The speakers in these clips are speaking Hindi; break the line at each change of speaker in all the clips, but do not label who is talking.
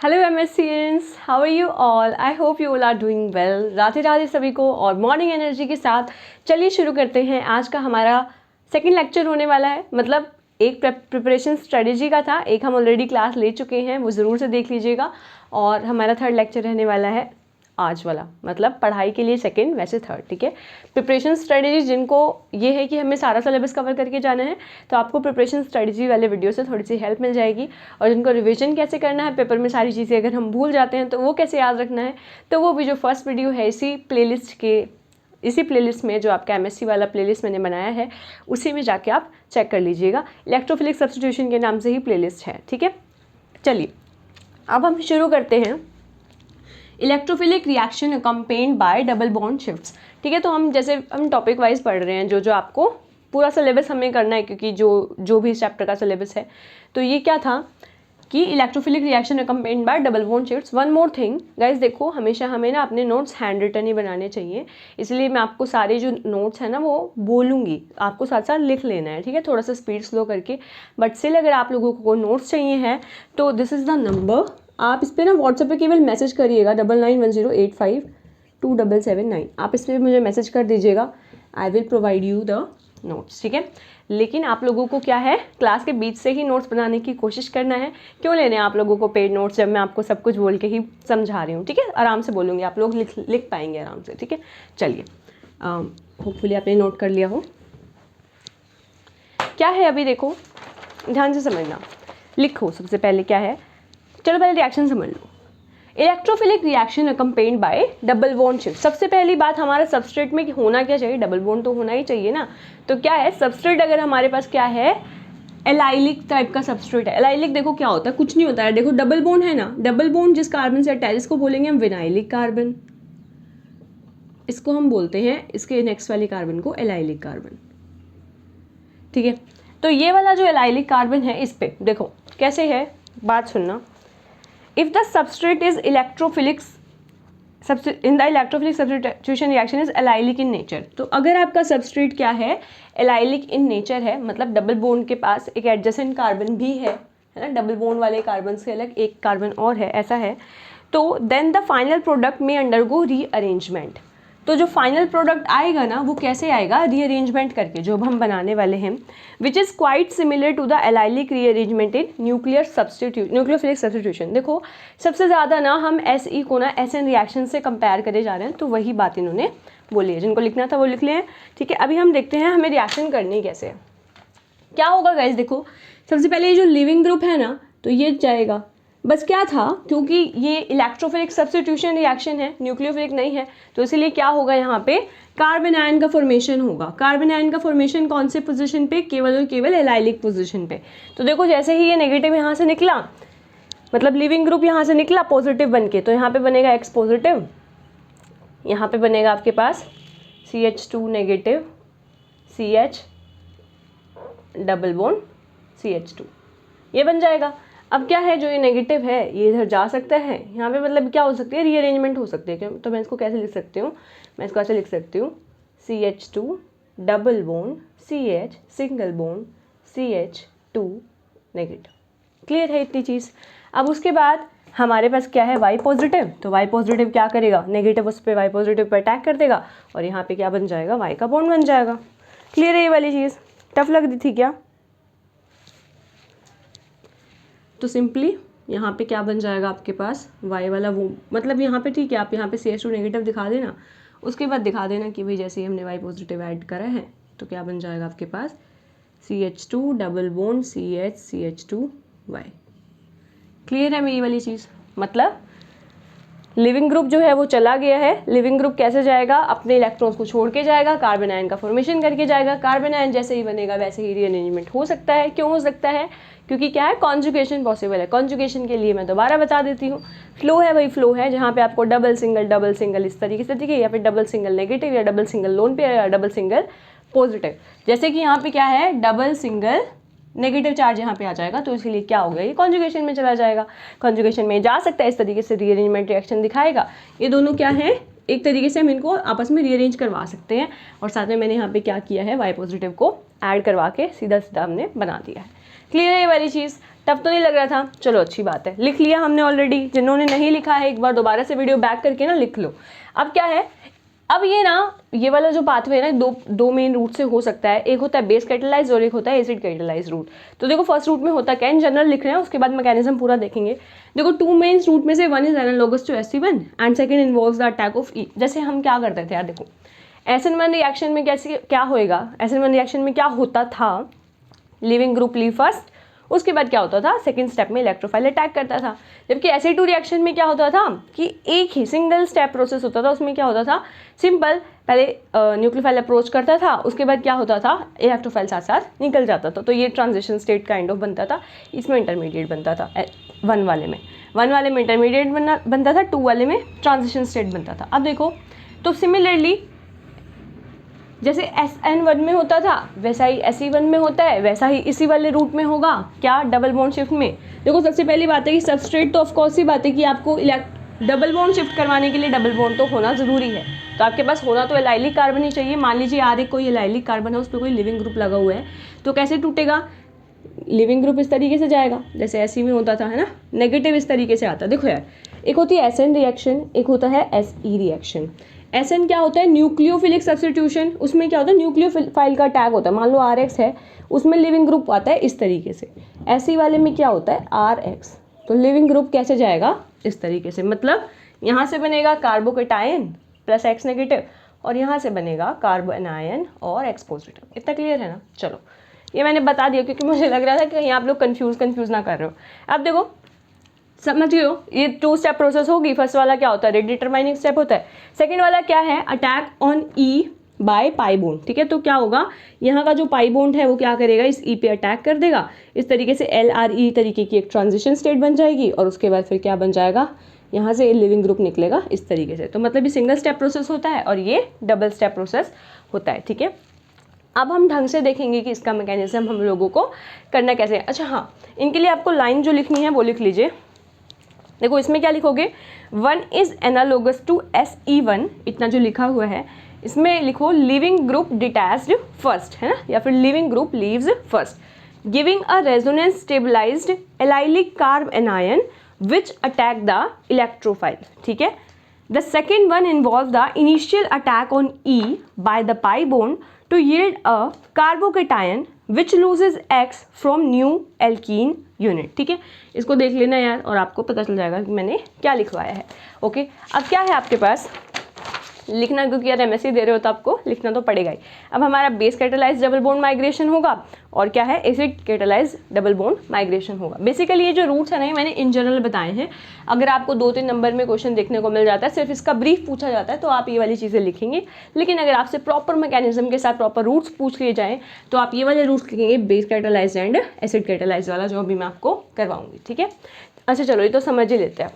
Hello MScians, how are you all? I hope you all are doing well. Radhe Radhe सभी को। और मॉर्निंग एनर्जी के साथ चलिए शुरू करते हैं। आज का हमारा सेकंड लेक्चर होने वाला है। मतलब एक प्रिपरेशन स्ट्रेटेजी का था, एक हम ऑलरेडी क्लास ले चुके हैं, वो ज़रूर से देख लीजिएगा। और हमारा थर्ड लेक्चर रहने वाला है आज वाला, मतलब पढ़ाई के लिए सेकंड, वैसे थर्ड। ठीक है, प्रिपरेशन स्ट्रेटेजी जिनको ये है कि हमें सारा सिलेबस कवर करके जाना है, तो आपको प्रिपरेशन स्ट्रेटेजी वाले वीडियो से थोड़ी सी हेल्प मिल जाएगी। और जिनको रिवीजन कैसे करना है, पेपर में सारी चीज़ें अगर हम भूल जाते हैं तो वो कैसे याद रखना है, तो वो भी जो फर्स्ट वीडियो है इसी प्लेलिस्ट में, जो आपका MSc वाला प्लेलिस्ट मैंने बनाया है, उसी में जाके आप चेक कर लीजिएगा। इलेक्ट्रोफिलिक सब्स्टिट्यूशन के नाम से ही प्लेलिस्ट है। ठीक है, चलिए अब हम शुरू करते हैं। Electrophilic reaction accompanied by double bond shifts. ठीक है, तो हम टॉपिक वाइज पढ़ रहे हैं, जो आपको पूरा सिलेबस हमें करना है, क्योंकि जो भी इस चैप्टर का सिलेबस है। तो ये क्या था कि electrophilic reaction accompanied by double bond shifts. One more thing guys, देखो हमेशा हमें ना अपने नोट्स हैंड रिटन ही बनाने चाहिए, इसलिए मैं आपको सारे जो नोट्स हैं ना वो बोलूँगी, आपको साथ साथ लिख लेना है। ठीक है, थोड़ा सा स्पीड स्लो करके। बट स्टिल अगर आप लोगों को नोट्स चाहिए हैं तो दिस इज़ द नंबर, आप इस पर ना व्हाट्सएप पे केवल मैसेज करिएगा 9910852779। आप इस पर मुझे मैसेज कर दीजिएगा, I will provide you the notes. ठीक है, लेकिन आप लोगों को क्या है, क्लास के बीच से ही नोट्स बनाने की कोशिश करना है। क्यों लेने आप लोगों को पेड नोट्स, जब मैं आपको सब कुछ बोल के ही समझा रही हूँ। ठीक है, आराम से बोलूँगी, आप लोग लिख पाएंगे आराम से। ठीक है, चलिए होपफुली आपने नोट कर लिया हो। क्या है अभी देखो, ध्यान से समझना, लिखो सबसे पहले क्या है। चलो पहले रिएक्शन समझ लो। Electrophilic reaction accompanied by double bond shift. सबसे पहली बात, हमारा सबस्ट्रेट में होना क्या चाहिए, डबल बॉन्ड तो होना ही चाहिए ना। तो क्या है सबस्ट्रेट, अगर हमारे पास क्या है, एलाइलिक टाइप का सबस्ट्रेट है। एलाइलिक देखो क्या होता है, कुछ नहीं होता है। देखो डबल बॉन्ड है ना, डबल बॉन्ड जिस कार्बन से अटैच, इसको बोलेंगे हम विनाइलिक कार्बन, इसको हम बोलते हैं, इसके नेक्स्ट वाली कार्बन को एलाइलिक कार्बन। ठीक है, तो ये वाला जो एलाइलिक कार्बन है, इस पे देखो कैसे है, बात सुनना। If the substrate is electrophilic in the electrophilic substitution reaction is allylic in nature, तो अगर आपका सबस्ट्रेट क्या है, allylic in nature है, मतलब डबल बॉन्ड के पास एक एडजेसेंट कार्बन भी है ना, डबल बॉन्ड वाले कार्बन से अलग एक कार्बन और है, ऐसा है, तो देन द फाइनल प्रोडक्ट में अंडरगो रीअरेंजमेंट। तो जो फाइनल प्रोडक्ट आएगा ना, वो कैसे आएगा, रीअरेंजमेंट करके, जो हम बनाने वाले हैं, which is quite similar to the allylic rearrangement in nucleophilic substitution. देखो सबसे ज़्यादा ना हम SE को ना SN रिएक्शन से कंपेयर करे जा रहे हैं, तो वही बात इन्होंने बोली है। जिनको लिखना था वो लिख लें। ठीक है, अभी हम देखते हैं हमें रिएक्शन करनी कैसे है। क्या होगा गाइज, देखो सबसे पहले ये जो लिविंग ग्रुप है ना, तो ये जाएगा। बस क्या था, क्योंकि ये इलेक्ट्रोफिलिक सब्स्टिट्यूशन रिएक्शन है, न्यूक्लियोफिलिक नहीं है, तो इसीलिए क्या होगा, यहाँ पे कार्बन आयन का फॉर्मेशन होगा। कार्बन आयन का फॉर्मेशन कौन से पोजीशन पे, केवल और केवल एलाइलिक पोजीशन पे। तो देखो जैसे ही ये नेगेटिव यहाँ से निकला, मतलब लिविंग ग्रुप यहाँ से निकला पॉजिटिव बन के, तो यहाँ पे बनेगा X पॉजिटिव, यहाँ पे बनेगा आपके पास CH2 negative, CH double bond CH2, ये बन जाएगा। अब क्या है, जो ये नेगेटिव है ये इधर जा सकता है, यहाँ पे मतलब क्या हो सकती है, रीअरेंजमेंट हो सकती है। क्यों, तो मैं इसको कैसे लिख सकती हूँ, मैं इसको ऐसे लिख सकती हूँ, CH2 double bond CH single bond CH2 negative. Clear है इतनी चीज़। अब उसके बाद हमारे पास क्या है, Y पॉजिटिव, तो Y पॉजिटिव क्या करेगा, नेगेटिव उस पर Y पॉजिटिव पर अटैक कर देगा, और यहाँ पे क्या बन जाएगा, Y का बॉन्ड बन जाएगा। क्लियर है ये वाली चीज़, टफ लग रही थी क्या? तो सिंपली यहाँ पे क्या बन जाएगा आपके पास, Y वाला वो, मतलब यहाँ पे ठीक है, आप यहाँ पे CH2 नेगेटिव दिखा देना, उसके बाद दिखा देना कि भाई जैसे ही हमने Y पॉजिटिव ऐड करा है, तो क्या बन जाएगा आपके पास, CH2 double bond CH CH2Y। Clear है मेरी वाली चीज़। मतलब लिविंग ग्रुप जो है वो चला गया है। लिविंग ग्रुप कैसे जाएगा, अपने इलेक्ट्रॉन्स को छोड़ के जाएगा, कार्बन आयन का फॉर्मेशन करके जाएगा। कार्बन आयन जैसे ही बनेगा वैसे ही रीअरेंजमेंट हो सकता है। क्यों हो सकता है, क्योंकि क्या है, कॉन्जुगेशन पॉसिबल है। कॉन्जुगेशन के लिए मैं दोबारा बता देती हूँ, फ्लो है वही फ्लो है, जहाँ पे आपको डबल सिंगल इस तरीके से दिखे, या फिर डबल सिंगल नेगेटिव, या डबल सिंगल लोन पेयर, या डबल सिंगल पॉजिटिव। जैसे कि यहाँ पे क्या है, डबल सिंगल नेगेटिव चार्ज यहाँ पे आ जाएगा, तो इसीलिए क्या हो गया, ये कॉन्जुगेशन में चला जाएगा। कॉन्जुगेशन में जा सकता है, इस तरीके से रीअरेंजमेंट रिएक्शन दिखाएगा। ये दोनों क्या है, एक तरीके से हम इनको आपस में रीअरेंज करवा सकते हैं। और साथ में मैंने यहाँ पे क्या किया है, Y पॉजिटिव को ऐड करवा के सीधा सीधा हमने बना दिया है। क्लियर है ये वाली चीज़? टफ तो नहीं लग रहा था? चलो अच्छी बात है, लिख लिया हमने ऑलरेडी। जिन्होंने नहीं लिखा है एक बार दोबारा से वीडियो बैक करके ना लिख लो। अब क्या है, अब ये ना ये वाला जो पाथवे है ना दो मेन रूट से हो सकता है। एक होता है बेस कैटेलाइज और एक होता है एसिड कैटेलाइज रूट। तो देखो फर्स्ट रूट में होता क्या है, इन जनरल लिख रहे हैं, उसके बाद मैकेनिज्म पूरा देखेंगे। देखो टू मेन रूट में से one is analogous to SE1 and second involves the attack of E। जैसे हम क्या करते थे यार, देखो SN1 रिएक्शन में कैसे क्या होएगा, SN1 रिएक्शन में क्या होता था, लिविंग ग्रुप लीव फर्स्ट, उसके बाद क्या होता था, सेकंड स्टेप में इलेक्ट्रोफाइल अटैक करता था। जबकि SE2 रिएक्शन में क्या होता था कि एक ही सिंगल स्टेप प्रोसेस होता था। उसमें क्या होता था, सिंपल, पहले न्यूक्लियोफाइल अप्रोच करता था, उसके बाद क्या होता था, इलेक्ट्रोफाइल साथ साथ निकल जाता था। तो ये ट्रांजिशन स्टेट काइंड ऑफ बनता था। इसमें इंटरमीडिएट बनता था 1 वाले में इंटरमीडिएट बनता था, 2 वाले में ट्रांजिशन स्टेट बनता था। अब देखो तो सिमिलरली जैसे SN1 में होता था वैसा ही SE1 में होता है, वैसा ही इसी वाले रूट में होगा। क्या, डबल बॉन्ड शिफ्ट में। देखो सबसे पहली बात है कि सबस्ट्रेट तो ऑफकोर्स ही बात है कि आपको डबल बॉन्ड शिफ्ट करवाने के लिए डबल बॉन्ड तो होना ज़रूरी है। तो आपके पास होना तो एलाइलिक कार्बन ही चाहिए। मान लीजिए आर कोई एलाइलिक कार्बन है, उस पर कोई लिविंग ग्रुप लगा हुआ है, तो कैसे टूटेगा, लिविंग ग्रुप इस तरीके से जाएगा जैसे SE में होता था, है ना, नेगेटिव इस तरीके से आता है। देखो यार, एक होती है SN रिएक्शन, एक होता है SE रिएक्शन। SN क्या होता है, न्यूक्लियोफिलिक सब्स्टिट्यूशन। उसमें क्या होता है, न्यूक्लियोफाइल का अटैक होता है। मान लो RX है, उसमें लिविंग ग्रुप आता है इस तरीके से। SE वाले में क्या होता है, RX, तो लिविंग ग्रुप कैसे जाएगा, इस तरीके से। मतलब यहाँ से बनेगा कार्बोकेटायन प्लस X नेगेटिव, और यहाँ से बनेगा कार्बो एनायन और X पॉजिटिव। इतना क्लियर है ना? चलो ये मैंने बता दिया क्योंकि मुझे लग रहा था कि कहीं आप लोग कंफ्यूज ना कर रहे हो। अब देखो समझियो, ये 2 स्टेप प्रोसेस होगी। फर्स्ट वाला क्या होता है, रेट डिटरमाइनिंग स्टेप होता है। सेकंड वाला क्या है, attack on E by pi bond. ठीक है, तो क्या होगा, यहाँ का जो पाई बोन्ड है वो क्या करेगा, इस E पे अटैक कर देगा। इस तरीके से LRE तरीके की एक ट्रांजिशन स्टेट बन जाएगी, और उसके बाद फिर क्या बन जाएगा, यहाँ से लिविंग ग्रुप निकलेगा इस तरीके से। तो मतलब ये सिंगल स्टेप प्रोसेस होता है और ये डबल स्टेप प्रोसेस होता है। ठीक है, अब हम ढंग से देखेंगे कि इसका मैकेनिज्म हम लोगों को करना कैसे है। अच्छा हाँ, इनके लिए आपको लाइन जो लिखनी है वो लिख लीजिए। देखो इसमें क्या लिखोगे, 1 इज एनालोगस टू SE1, इतना जो लिखा हुआ है इसमें लिखो लिविंग ग्रुप डिटैच्ड फर्स्ट, है ना, या फिर leaving group leaves first, giving a resonance stabilised allylic carb anion which attack the electrophile. ठीक है, the second one involve the initial attack on E by the pi bond to yield a carbocation which loses X from new alkene unit। ठीक है, इसको देख लेना यार और आपको पता चल जाएगा कि मैंने क्या लिखवाया है। ओके, अब क्या है आपके पास लिखना, क्योंकि यार MSc दे रहे हो तो आपको लिखना तो पड़ेगा ही। अब हमारा base catalyse double bond migration होगा और क्या है, acid catalyse double bond migration होगा। बेसिकली ये जो रूट्स है ना, ये मैंने इन जनरल बताए हैं। अगर आपको 2-3 नंबर में क्वेश्चन देखने को मिल जाता है, सिर्फ इसका ब्रीफ पूछा जाता है, तो आप ये वाली चीज़ें लिखेंगे। लेकिन अगर आपसे प्रॉपर मैकेनिज्म के साथ प्रॉपर रूट्स पूछ लिए जाएँ तो आप ये वाले रूट्स लिखेंगे, base catalyse and acid catalyse वाला, जो अभी मैं आपको करवाऊंगी। ठीक है, अच्छा चलो ये तो समझ ही लेते हैं।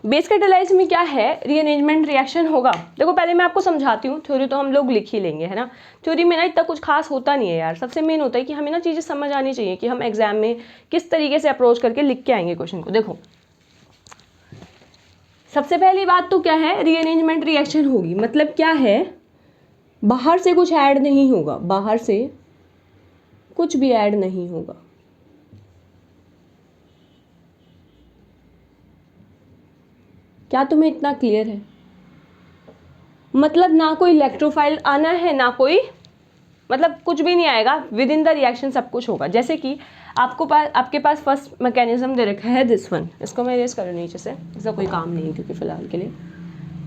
बेस कैटेलाइज में क्या है, रीअरेंजमेंट रिएक्शन होगा। देखो पहले मैं आपको समझाती हूँ, थ्योरी तो हम लोग लिख ही लेंगे, है ना। थ्योरी में ना इतना कुछ खास होता नहीं है यार। सबसे मेन होता है कि हमें ना चीज़ें समझ आनी चाहिए कि हम एग्जाम में किस तरीके से अप्रोच करके लिख के आएंगे क्वेश्चन को। देखो सबसे पहली बात तो क्या है, रीअरेंजमेंट रिएक्शन होगी। मतलब क्या है, बाहर से कुछ ऐड नहीं होगा, बाहर से कुछ भी ऐड नहीं होगा। क्या तुम्हें इतना क्लियर है? मतलब ना कोई इलेक्ट्रोफाइल आना है, ना कोई, मतलब कुछ भी नहीं आएगा। विद इन द रिएक्शन सब कुछ होगा। जैसे कि आपके पास फर्स्ट मैकेनिज्म दे रखा है दिस वन, इसको मैं इरेज करूँ नीचे से, इसका कोई काम नहीं है क्योंकि फिलहाल के लिए।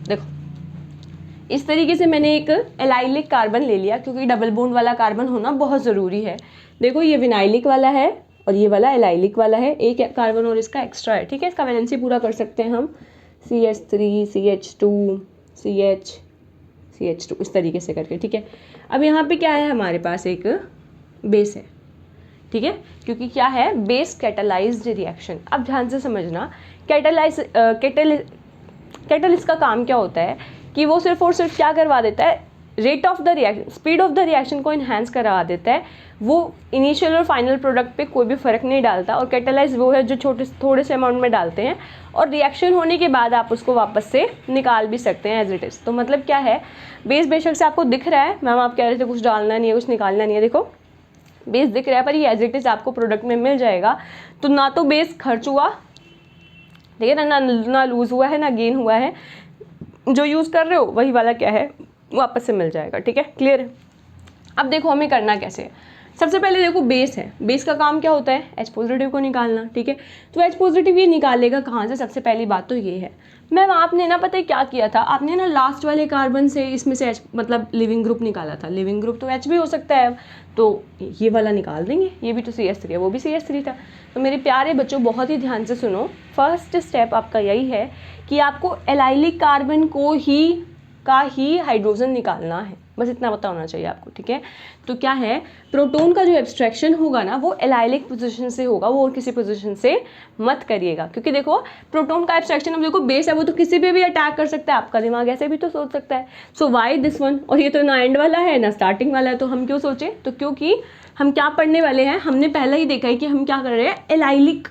देखो इस तरीके से मैंने एक एलाइलिक कार्बन ले लिया, क्योंकि डबल बॉन्ड वाला कार्बन होना बहुत ज़रूरी है। देखो ये विनाइलिक वाला है और ये वाला एलाइलिक वाला है, एक कार्बन और इसका एक्स्ट्रा है। ठीक है, इसका वैलेंसी पूरा कर सकते हैं हम, CH3 CH2 CH CH2 इस तरीके से करके। ठीक है, अब यहाँ पे क्या है, हमारे पास एक बेस है। ठीक है, क्योंकि क्या है, बेस कैटेलाइज्ड रिएक्शन। अब ध्यान से समझना, कैटेलिस्ट का काम क्या होता है कि वो सिर्फ और सिर्फ क्या करवा देता है, rate of the reaction, speed of the reaction को इन्हांस करवा देता है। वो इनिशियल और फाइनल प्रोडक्ट पे कोई भी फ़र्क नहीं डालता। और कैटेलाइज वो है जो थोड़े से अमाउंट में डालते हैं और रिएक्शन होने के बाद आप उसको वापस से निकाल भी सकते हैं एज इट इज़। तो मतलब क्या है, बेस बेशक से आपको दिख रहा है, मैम आप कह रहे थे कुछ डालना नहीं है, कुछ निकालना नहीं है। देखो बेस दिख रहा है पर ये एज इट इज़ आपको प्रोडक्ट में मिल जाएगा। तो ना तो बेस खर्च हुआ, ठीक है ना लूज़ हुआ है ना गेन हुआ है, जो यूज़ कर रहे हो वही वाला क्या है वापस से मिल जाएगा। ठीक है, क्लियर है। अब देखो हमें करना कैसे है। सबसे पहले देखो बेस है, बेस का काम क्या होता है, H पॉजिटिव को निकालना। ठीक है, तो H पॉजिटिव ये निकालेगा कहाँ से, सबसे पहली बात तो ये है मैम आपने ना पता है क्या किया था, आपने ना लास्ट वाले कार्बन से इसमें से H मतलब लिविंग ग्रुप निकाला था। लिविंग ग्रुप तो H भी हो सकता है, तो ये वाला निकाल देंगे, ये भी तो CH3 है, वो भी CH3 था। तो मेरे प्यारे बच्चों बहुत ही ध्यान से सुनो, फर्स्ट स्टेप आपका यही है कि आपको एलाइलिक कार्बन का ही हाइड्रोजन निकालना है, बस इतना पता होना चाहिए आपको। ठीक है, तो क्या है, प्रोटॉन का जो एब्स्ट्रैक्शन होगा ना वो एलाइलिक पोजीशन से होगा, वो और किसी पोजीशन से मत करिएगा, क्योंकि देखो प्रोटॉन का एब्स्ट्रैक्शन, अब देखो बेस है वो तो किसी पे भी अटैक कर सकता है, आपका दिमाग ऐसे भी तो सोच सकता है। सो वाई दिस वन, और ये तो ना एंड वाला है ना स्टार्टिंग वाला है, तो हम क्यों सोचे, तो क्योंकि हम क्या पढ़ने वाले हैं, हमने पहले ही देखा है कि हम क्या कर रहे हैं, एलाइलिक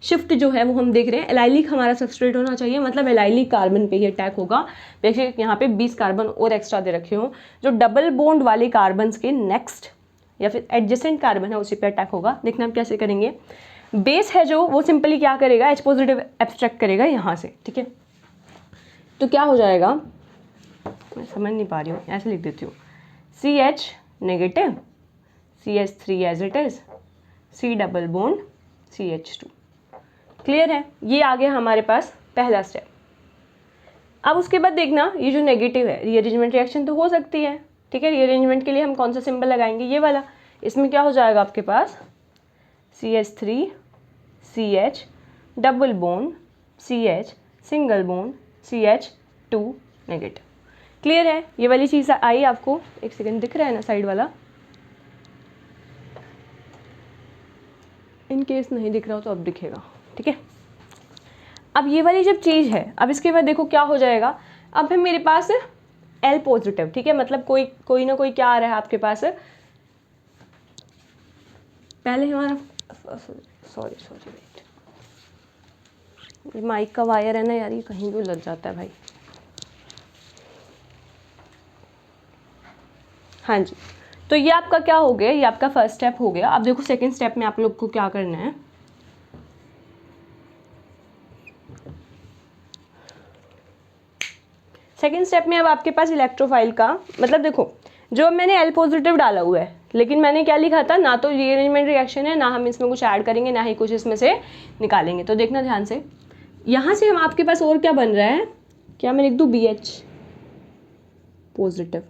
शिफ्ट जो है वो हम देख रहे हैं। एलाइलिक हमारा सबस्ट्रेट होना चाहिए, मतलब एलाइलिक कार्बन पे ही अटैक होगा। देखिए यहाँ पे 20 कार्बन और एक्स्ट्रा दे रखे हो, जो डबल बॉन्ड वाले कार्बन के नेक्स्ट या फिर एडजेसेंट कार्बन है उसी पे अटैक होगा। देखना हम कैसे करेंगे। बेस है जो वो सिंपली क्या करेगा, H पॉजिटिव एब्स्ट्रैक्ट करेगा यहाँ से। ठीक है, तो क्या हो जाएगा, मैं समझ नहीं पा रही हूँ, ऐसे लिख देती हूँ, CH negative, CH3 as it is, C double bond CH2। Clear है, ये आ गया हमारे पास पहला स्टेप। अब उसके बाद देखना ये जो नेगेटिव है, रीअरेंजमेंट रिएक्शन तो हो सकती है। ठीक है, रीअरेंजमेंट के लिए हम कौन सा सिंबल लगाएंगे, ये वाला। इसमें क्या हो जाएगा आपके पास, CH3 CH double bond CH single bond CH2 negative. Clear है, ये वाली चीज़ आई आपको, एक सेकेंड दिख रहा है ना साइड वाला, इन केस नहीं दिख रहा हो तो अब दिखेगा। ठीक है, अब ये वाली जब चीज़ है, अब इसके बाद देखो क्या हो जाएगा, अब है मेरे पास L पॉजिटिव। ठीक है, मतलब कोई ना कोई क्या आ रहा है आपके पास, पहले हमारा सॉरी वेट, माइक का वायर है ना यार, ये कहीं भी उलझ जाता है भाई। हाँ जी, तो ये आपका क्या हो गया, ये आपका फर्स्ट स्टेप हो गया। अब देखो सेकंड स्टेप में आप लोग को क्या करना है, सेकेंड स्टेप में अब आपके पास इलेक्ट्रोफाइल का मतलब देखो, जो मैंने L पॉजिटिव डाला हुआ है, लेकिन मैंने क्या लिखा था, ना तो रीअरेंजमेंट रिएक्शन है, ना हम इसमें कुछ ऐड करेंगे, ना ही कुछ इसमें से निकालेंगे। तो देखना ध्यान से, यहाँ से हम आपके पास और क्या बन रहा है, क्या मैं लिख दूँ BH पॉजिटिव,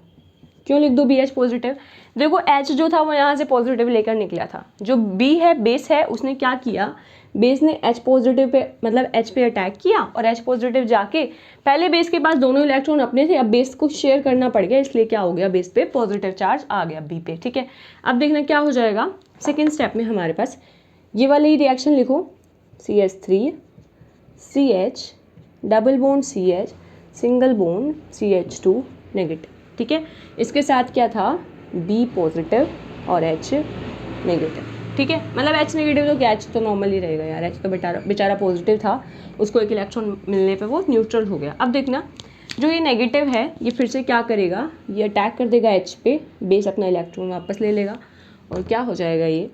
क्यों लिख दूँ BH पॉजिटिव, देखो H जो था वो यहाँ से पॉजिटिव लेकर निकला था, जो B है बेस है उसने क्या किया, बेस ने H पॉजिटिव पे मतलब H पे अटैक किया, और H पॉजिटिव जाके पहले बेस के पास दोनों इलेक्ट्रॉन अपने थे, अब बेस को शेयर करना पड़ गया, इसलिए क्या हो गया, बेस पे पॉजिटिव चार्ज आ गया B पे। ठीक है, अब देखना क्या हो जाएगा, सेकेंड स्टेप में हमारे पास ये वाली रिएक्शन लिखो, CH3 CH double bond CH single bond CH2 negative. ठीक है, इसके साथ क्या था, B पॉजिटिव और H नेगेटिव। ठीक है, मतलब H नेगेटिव तो क्या, H तो नॉर्मल ही रहेगा यार, H तो बेचारा पॉजिटिव था, उसको एक इलेक्ट्रॉन मिलने पे वो न्यूट्रल हो गया। अब देखना जो ये नेगेटिव है ये फिर से क्या करेगा, ये अटैक कर देगा H पे, बेस अपना इलेक्ट्रॉन वापस ले लेगा, और क्या हो जाएगा ये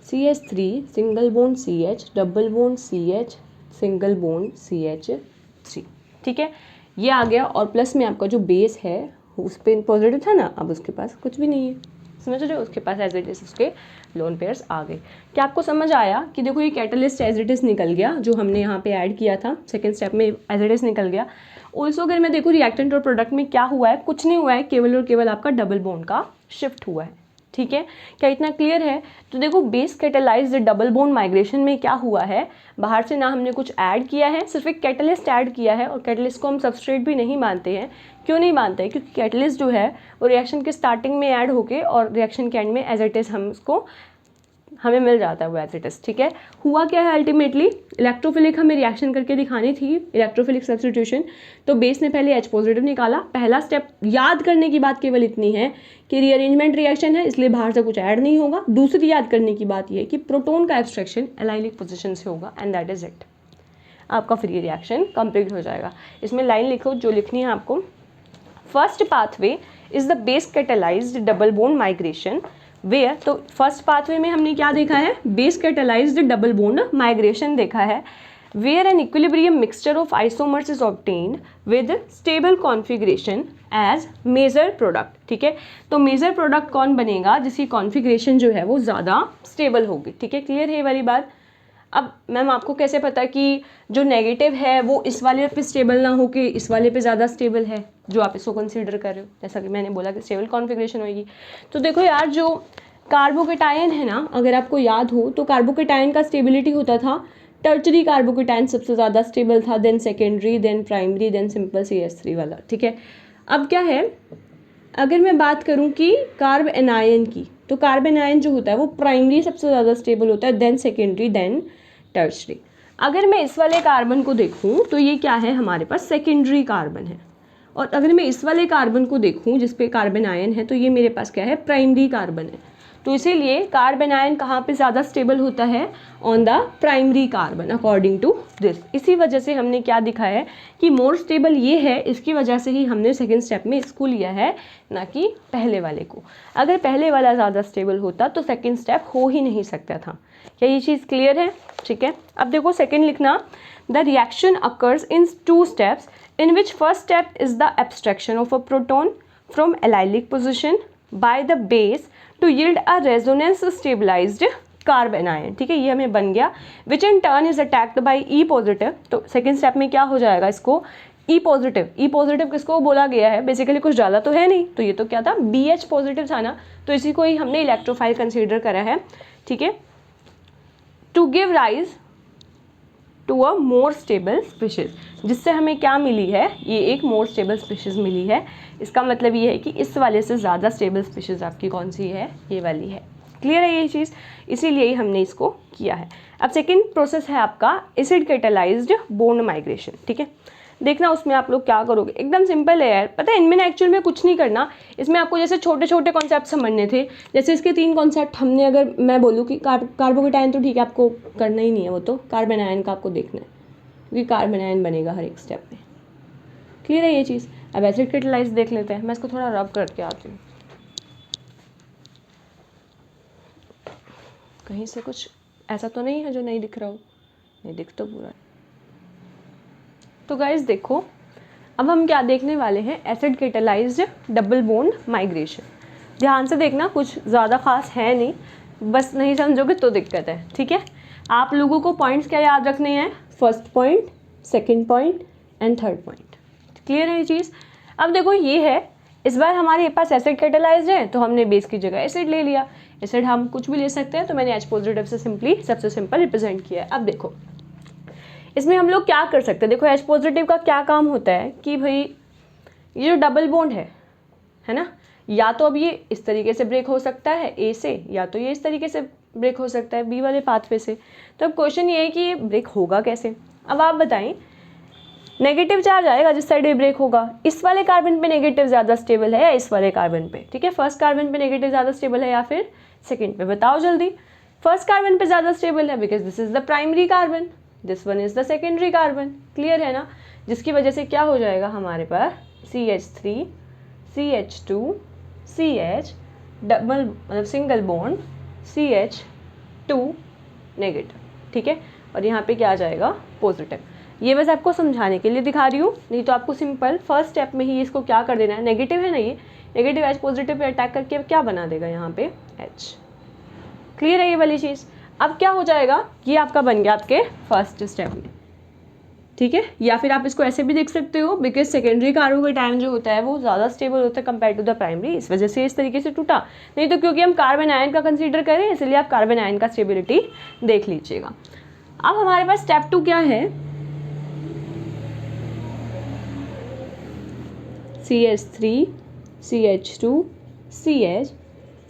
CH3 single bond CH double bond CH single bond CH3। ठीक है, ये आ गया, और प्लस में आपका जो बेस है उस पर पॉजिटिव था ना, अब उसके पास कुछ भी नहीं है, समझ रहे हो, उसके पास एज इट इज उसके लोन पेयर्स आ गए। क्या आपको समझ आया कि देखो ये कैटलिस्ट एज इट इज निकल गया, जो हमने यहाँ पे ऐड किया था सेकेंड स्टेप में एज इट इज निकल गया। ऑल्सो अगर मैं देखूँ रिएक्टेंट और प्रोडक्ट में क्या हुआ है, कुछ नहीं हुआ है, केवल और केवल आपका डबल बॉन्ड का शिफ्ट हुआ है। ठीक है, क्या इतना क्लियर है। तो देखो base catalysed double bond migration में क्या हुआ है, बाहर से ना हमने कुछ ऐड किया है, सिर्फ एक कैटलिस्ट ऐड किया है, और कैटलिस्ट को हम सबस्ट्रेट भी नहीं मानते हैं। क्यों नहीं मानते हैं, क्योंकि कैटलिस्ट जो है वो रिएक्शन के स्टार्टिंग में ऐड होके और रिएक्शन के एंड में एज इट इज हमें मिल जाता है वो एज इट इज। ठीक है, हुआ क्या है अल्टीमेटली, इलेक्ट्रोफिलिक हमें रिएक्शन करके दिखानी थी, इलेक्ट्रोफिलिक सब्स्टिट्यूशन, तो बेस ने पहले H पॉजिटिव निकाला। पहला स्टेप याद करने की बात केवल इतनी है कि रीअरेंजमेंट रिएक्शन है, इसलिए बाहर से कुछ ऐड नहीं होगा। दूसरी याद करने की बात यह है कि प्रोटॉन का एब्स्ट्रैक्शन एलाइलिक पोजिशन से होगा, एंड दैट इज इट, आपका फ्री रिएक्शन कंप्लीट हो जाएगा। इसमें लाइन लिखो जो लिखनी है आपको, first pathway is the base catalyzed double bond migration where, तो फर्स्ट पाथवे में हमने क्या देखा है, base catalysed double bond migration देखा है, where an equilibrium mixture of isomers is obtained with stable configuration as major product. ठीक है, तो मेजर प्रोडक्ट कौन बनेगा, जिसकी कॉन्फिगरेशन जो है वो ज़्यादा स्टेबल होगी। ठीक है, क्लियर है ये वाली बात। अब मैम आपको कैसे पता कि जो नेगेटिव है वो इस वाले पे स्टेबल ना हो कि इस वाले पे ज़्यादा स्टेबल है, जो आप इसको कंसीडर कर रहे हो, जैसा कि मैंने बोला कि स्टेबल कॉन्फिगरेशन होगी। तो देखो यार, जो कार्बोकेटायन है ना, अगर आपको याद हो तो कार्बोकेटायन का स्टेबिलिटी होता था, टर्चरी कार्बोकेटायन सबसे ज़्यादा स्टेबल था, then secondary, then primary, then simple CH3 वाला। ठीक है, अब क्या है, अगर मैं बात करूं कि कार्ब एनायन की, तो कार्ब एनायन जो होता है वो प्राइमरी सबसे ज़्यादा स्टेबल होता है, देन सेकेंडरी, देन टर्शरी। अगर मैं इस वाले कार्बन को देखूं तो ये क्या है, हमारे पास सेकेंडरी कार्बन है, और अगर मैं इस वाले कार्बन को देखूं जिस पे कार्बन आयन है, तो ये मेरे पास क्या है, प्राइमरी कार्बन है। तो इसीलिए कार्बन आयन कहाँ पे ज़्यादा स्टेबल होता है, on the primary carbon according to this. इसी वजह से हमने क्या दिखा है कि मोर स्टेबल ये है, इसकी वजह से ही हमने सेकेंड स्टेप में इसको लिया है, ना कि पहले वाले को। अगर पहले वाला ज़्यादा स्टेबल होता तो सेकेंड स्टेप हो ही नहीं सकता था। क्या ये चीज़ क्लियर है? ठीक है, अब देखो सेकेंड लिखना, the reaction occurs in 2 steps in which first step is the abstraction of a proton from allylic position by the base to yield a resonance stabilized carbon ion। ठीक है, ये हमें बन गया, which in turn is attacked by E positive। तो सेकेंड स्टेप में क्या हो जाएगा, इसको E पॉजिटिव। E पॉजिटिव किसको बोला गया है, बेसिकली कुछ ज़्यादा तो है नहीं, तो ये तो क्या था, BH पॉजिटिव था ना, तो इसी को ही हमने इलेक्ट्रोफाइल कंसीडर करा है। ठीक है, to give rise to a more stable species, जिससे हमें क्या मिली है, ये एक मोर स्टेबल स्पीशीज मिली है। इसका मतलब ये है कि इस वाले से ज़्यादा स्टेबल स्पीशीज आपकी कौन सी है, ये वाली है। क्लियर है ये चीज़, इसीलिए ही हमने इसको किया है। अब सेकेंड प्रोसेस है आपका एसिड कैटालाइज्ड बॉन्ड माइग्रेशन। ठीक है, देखना उसमें आप लोग क्या करोगे, एकदम सिंपल है यार, पता है इनमें एक्चुअल में कुछ नहीं करना। इसमें आपको जैसे छोटे छोटे कॉन्सेप्ट समझने थे, जैसे इसके 3 कॉन्सेप्ट हमने, अगर मैं बोलूँ कि कार्बोकेटायन तो ठीक है आपको करना ही नहीं है, वो तो कार्बन आयन का आपको देखना है, क्योंकि कार्बन आयन बनेगा हर एक स्टेप में। क्लियर है ये चीज़। अब एसिड कैटालाइज देख लेते हैं, मैं इसको थोड़ा रब करके आती हूँ, कहीं से कुछ ऐसा तो नहीं है जो नहीं दिख रहा हो, नहीं दिख तो पूरा। तो गाइस देखो, अब हम क्या देखने वाले हैं, acid catalysed double bond migration. ध्यान से देखना, कुछ ज़्यादा खास है नहीं, बस नहीं समझोगे तो दिक्कत है। ठीक है, आप लोगों को पॉइंट्स क्या याद रखने हैं, first point, second point and third point. Clear है ये चीज़। अब देखो ये है, इस बार हमारे पास एसिड कैटालाइज्ड है, तो हमने बेस की जगह एसिड ले लिया। एसिड हम कुछ भी ले सकते हैं, तो मैंने H पॉजिटिव से सिंपली सबसे सिंपल रिप्रेजेंट किया है। अब देखो इसमें हम लोग क्या कर सकते हैं, देखो H पॉजिटिव का क्या काम होता है कि भाई ये जो डबल बॉन्ड है ना, या तो अब ये इस तरीके से ब्रेक हो सकता है A से, या तो ये इस तरीके से ब्रेक हो सकता है B वाले पाथवे से। तो अब क्वेश्चन ये है कि ये ब्रेक होगा कैसे। अब आप बताएं, नेगेटिव चार्ज आएगा जिस साइड ये ब्रेक होगा, इस वाले कार्बन पे नेगेटिव ज़्यादा स्टेबल है या इस वाले कार्बन पे। ठीक है, फर्स्ट कार्बन पे नेगेटिव ज़्यादा स्टेबल है या फिर सेकेंड पे, बताओ जल्दी। फर्स्ट कार्बन पे ज़्यादा स्टेबल है, because this is the primary carbon, this one is the secondary carbon. Clear है ना, जिसकी वजह से क्या हो जाएगा हमारे पास CH3 CH2 CH डबल मतलब सिंगल बॉन्ड CH2 नेगेटिव। ठीक है, और यहाँ पे क्या आ जाएगा, पॉजिटिव। ये बस आपको समझाने के लिए दिखा रही हूँ, नहीं तो आपको सिंपल फर्स्ट स्टेप में ही इसको क्या कर देना है, नेगेटिव है ना, ये negative H positive pay attack करके क्या बना देगा यहाँ पे H। क्लियर है ये वाली चीज़। अब क्या हो जाएगा, ये आपका बन गया आपके फर्स्ट स्टेप में। ठीक है, या फिर आप इसको ऐसे भी देख सकते हो, बिकॉज सेकेंडरी कार्बोकेटायन जो होता है वो ज़्यादा स्टेबल होता है कंपेयर टू द प्राइमरी, इस वजह से इस तरीके से टूटा। नहीं तो क्योंकि हम कार्बन आयन का कंसीडर करें, इसलिए आप कार्बन आयन का स्टेबिलिटी देख लीजिएगा। अब हमारे पास स्टेप 2 क्या है, CH3 CH2 CH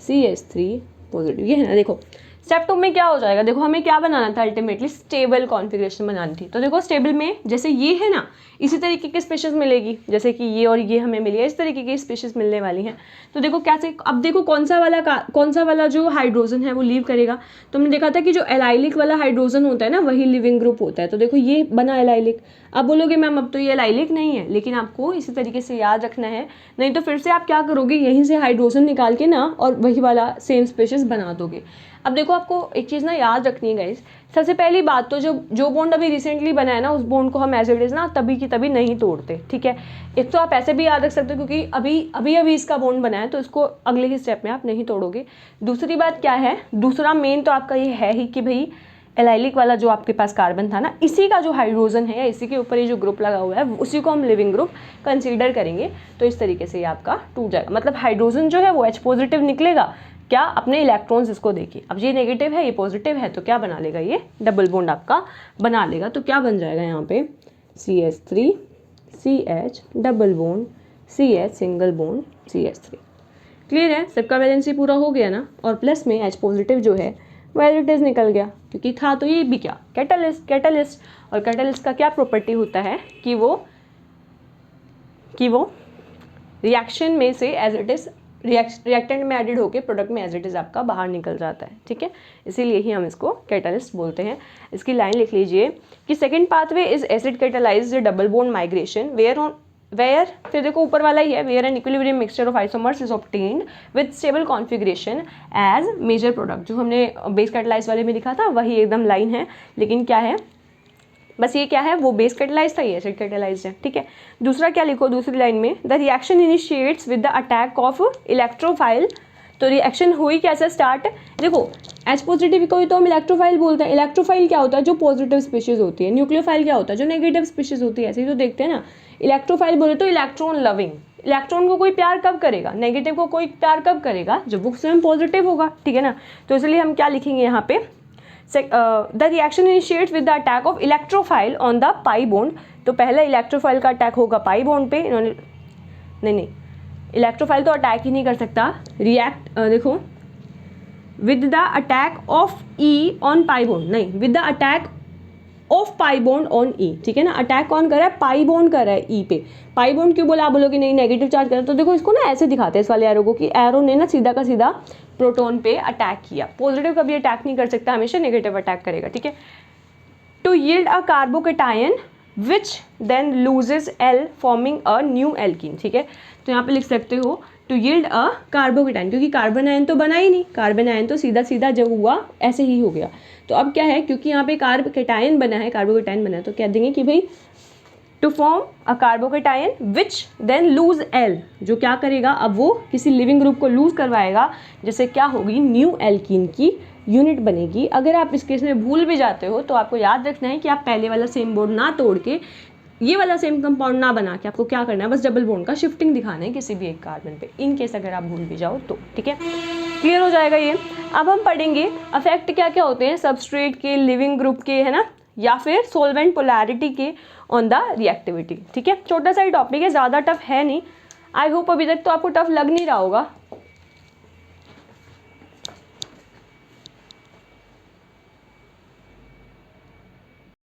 CH3 positive. ये है ना, देखो स्टेप 2 में क्या हो जाएगा, देखो हमें क्या बनाना था, अल्टीमेटली स्टेबल कॉन्फ़िगरेशन बनानी थी। तो देखो स्टेबल में जैसे ये है ना, इसी तरीके की स्पीशीज मिलेगी, जैसे कि ये और ये हमें मिली है, इस तरीके की स्पीशीज मिलने वाली हैं। तो देखो कैसे, अब देखो कौन सा वाला जो हाइड्रोजन है वो लीव करेगा। तो हमने देखा था कि जो एलाइलिक वाला हाइड्रोजन होता है ना, वही लिविंग ग्रुप होता है। तो देखो ये बना एलाइलिक। अब बोलोगे मैम अब तो ये एलाइलिक नहीं है, लेकिन आपको इसी तरीके से याद रखना है, नहीं तो फिर से आप क्या करोगे, यहीं से हाइड्रोजन निकाल के ना और वही वाला सेम स्पीशीज बना दोगे। अब देखो आपको एक चीज़ ना याद रखनी है गाइस, सबसे पहली बात तो जो बॉन्ड अभी रिसेंटली बना है ना, उस बॉन्ड को हम एज इट इज ना तभी की तभी नहीं तोड़ते, ठीक है। एक तो आप ऐसे भी याद रख सकते हो क्योंकि अभी इसका बॉन्ड बना है, तो इसको अगले ही स्टेप में आप नहीं तोड़ोगे। दूसरी बात क्या है, दूसरा मेन तो आपका ये है ही कि भाई एलाइलिक वाला जो आपके पास कार्बन था ना, इसी का जो हाइड्रोजन है या इसी के ऊपर ये जो ग्रुप लगा हुआ है, उसी को हम लिविंग ग्रुप कंसीडर करेंगे। तो इस तरीके से ये आपका टूट जाएगा, मतलब हाइड्रोजन जो है वो H पॉजिटिव निकलेगा, क्या अपने इलेक्ट्रॉन्स इसको देखिए। अब ये नेगेटिव है, ये पॉजिटिव है, तो क्या बना लेगा, ये डबल बॉन्ड आपका बना लेगा। तो क्या बन जाएगा यहाँ पे CH3 CH double bond CH single bond CH3। Clear है, सबका वैलेंसी पूरा हो गया ना। और प्लस में H पॉजिटिव जो है वैलिडेज निकल गया, क्योंकि था तो ये भी क्या, कैटलिस्ट। और कैटलिस्ट का क्या प्रॉपर्टी होता है कि वो रिएक्शन में से एज इट इज रिएक्टेंट में एडिड होकर प्रोडक्ट में एज इट इज आपका बाहर निकल जाता है, ठीक है। इसीलिए ही हम इसको कैटलिस्ट बोलते हैं। इसकी लाइन लिख लीजिए कि second pathway is acid catalysed double bond migration where फिर देखो ऊपर वाला ही है, where an equilibrium mixture of isomers is obtained with stable configuration as major product. जो हमने बेस कैटलाइज वाले में लिखा था वही एकदम लाइन है, लेकिन क्या है, बस ये क्या है, वो बेस कैटलाइज था, ये एसिड कैटलाइज है, ठीक है। दूसरा क्या लिखो दूसरी लाइन में, the reaction initiates with the attack of electrophile. तो रिएक्शन हुई कैसे स्टार्ट, देखो H पॉजिटिव को ही तो हम इलेक्ट्रोफाइल बोलते हैं। इलेक्ट्रोफाइल क्या होता है, जो पॉजिटिव स्पीशीज होती है। न्यूक्लियोफाइल क्या होता है, जो नेगेटिव स्पीशीज होती है। ऐसे ही तो देखते हैं ना, इलेक्ट्रोफाइल बोले तो इलेक्ट्रॉन लविंग। इलेक्ट्रॉन को कोई प्यार कब करेगा, नेगेटिव को कोई प्यार कब करेगा, जब वो स्वयं पॉजिटिव होगा, ठीक है ना। तो इसलिए हम क्या लिखेंगे यहाँ पे, the reaction initiates with the attack of electrophile on the pi bond. तो पहले इलेक्ट्रोफाइल का अटैक होगा पाई बॉन्ड पे, इन्होंने नहीं इलेक्ट्रोफाइल तो अटैक ही नहीं कर सकता, देखो with the attack of E on pi bond, नहीं with the attack of pi bond on E, ठीक है ना। अटैक कौन कर रहा है, पाई बॉन्ड कर रहा है ई पे। पाई बॉन्ड क्यों बोला, आप बोलोगे नहीं नेगेटिव चार्ज कर रहा है, तो देखो इसको ना ऐसे दिखाते हैं इस वाले एरो को कि एरो ने ना सीधा का सीधा प्रोटॉन पे अटैक किया। पॉजिटिव कभी अटैक नहीं कर सकता, हमेशा नेगेटिव अटैक करेगा, ठीक है। To yield a carbocation which then loses L forming a new alkene, ठीक है। तो यहाँ पे लिख सकते हो टू यील्ड अ कार्बोकेटायन, क्योंकि कार्बन आयन तो बना ही नहीं, कार्बन आयन तो सीधा सीधा जब हुआ ऐसे ही हो गया। तो अब क्या है, क्योंकि यहाँ पे कार्बोकेटायन बना है, कार्बोकेटायन बना है, तो कह देंगे कि भाई to form a carbocation which then lose L, जो क्या करेगा, अब वो किसी लिविंग ग्रुप को लूज करवाएगा, जैसे क्या होगी, न्यू एल्कीन की यूनिट बनेगी। अगर आप इस केस में भूल भी जाते हो तो आपको याद रखना है कि आप पहले वाला सेम बॉन्ड ना तोड़ के ये वाला सेम कंपाउंड ना बना के आपको क्या करना है, बस डबल बॉन्ड का शिफ्टिंग दिखाना है किसी भी एक कार्बन पे, इन केस अगर आप भूल भी जाओ तो, ठीक है। क्लियर हो जाएगा ये। अब हम पढ़ेंगे अफेक्ट क्या क्या होते हैं सबस्ट्रेट के, लिविंग ग्रुप के, है ना, या फिर सोलवेंट पोलैरिटी के ऑन द रिएक्टिविटी, ठीक है। छोटा सा ही टॉपिक है, ज़्यादा टफ है नहीं। आई होप अभी तक तो आपको टफ लग नहीं रहा होगा,